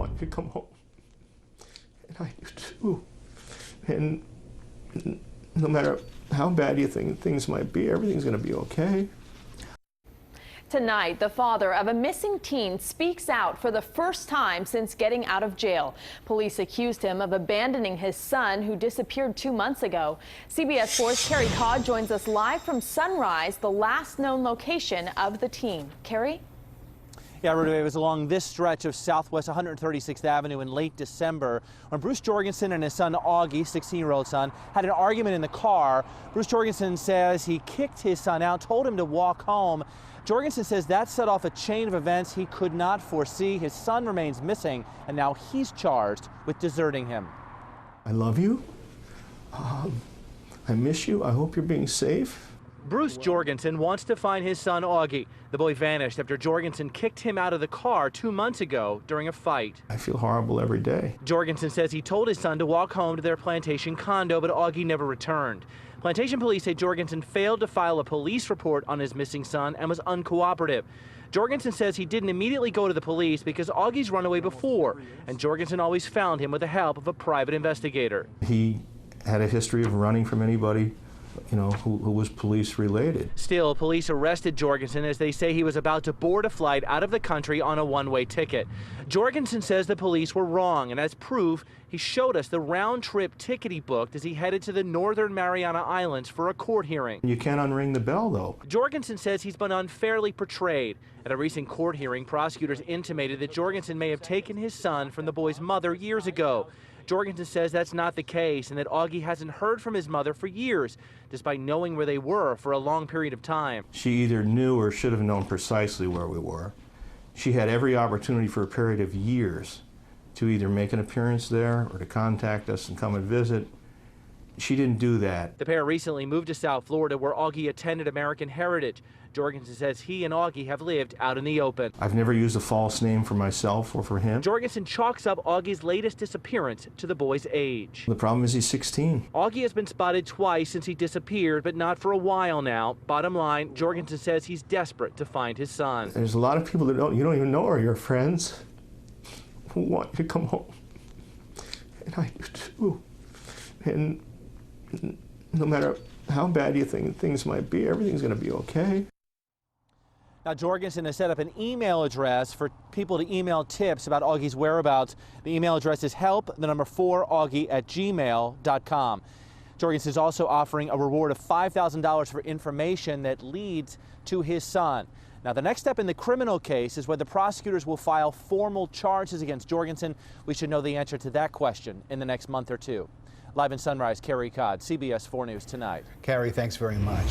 want you to come home. And I do too. And no matter how bad you think things might be, everything's going to be okay. Tonight, the father of a missing teen speaks out for the first time since getting out of jail. Police accused him of abandoning his son, who disappeared 2 months ago. CBS 4's Carey joins us live from Sunrise, the last known location of the teen. Carey? Yeah, Rudy, it was along this stretch of Southwest 136th Avenue in late December when Bruce Jorgensen and his son Augie, 16-year-old son, had an argument in the car. Bruce Jorgensen says he kicked his son out, told him to walk home. Jorgensen says that set off a chain of events he could not foresee. His son remains missing, and now he's charged with deserting him. I love you. I miss you. I hope you're being safe. Bruce Jorgensen wants to find his son Augie. The boy vanished after Jorgensen kicked him out of the car 2 months ago during a fight. I feel horrible every day. Jorgensen says he told his son to walk home to their Plantation condo, but Augie never returned. Plantation police say Jorgensen failed to file a police report on his missing son and was uncooperative. Jorgensen says he didn't immediately go to the police because Augie's run away before, and Jorgensen always found him with the help of a private investigator. He had a history of running from anybody, you know, who was police related. Still, police arrested Jorgensen as they say he was about to board a flight out of the country on a one-way ticket. Jorgensen says the police were wrong, and as proof, he showed us the round-trip ticket he booked as he headed to the Northern Mariana Islands for a court hearing. You can't unring the bell, though. Jorgensen says he's been unfairly portrayed. At a recent court hearing, prosecutors intimated that Jorgensen may have taken his son from the boy's mother years ago. Jorgensen says that's not the case and that Augie hasn't heard from his mother for years, despite knowing where they were for a long period of time. She either knew or should have known precisely where we were. She had every opportunity for a period of years to either make an appearance there or to contact us and come and visit. She didn't do that. The pair recently moved to South Florida, where Augie attended American Heritage. Jorgensen says he and Augie have lived out in the open. I've never used a false name for myself or for him. Jorgensen chalks up Augie's latest disappearance to the boy's age. The problem is he's 16. Augie has been spotted twice since he disappeared, but not for a while now. Bottom line, Jorgensen says he's desperate to find his son. There's a lot of people that you don't even know are your friends who want you to come home. And I do too. And no matter how bad you think things might be, everything's going to be okay. Now, Jorgensen has set up an email address for people to email tips about Augie's whereabouts. The email address is help4augie@gmail.com. Jorgensen is also offering a reward of $5,000 for information that leads to his son. Now, the next step in the criminal case is whether prosecutors will file formal charges against Jorgensen. We should know the answer to that question in the next month or two. Live in Sunrise, Carey, CBS 4 News Tonight. Carey, thanks very much.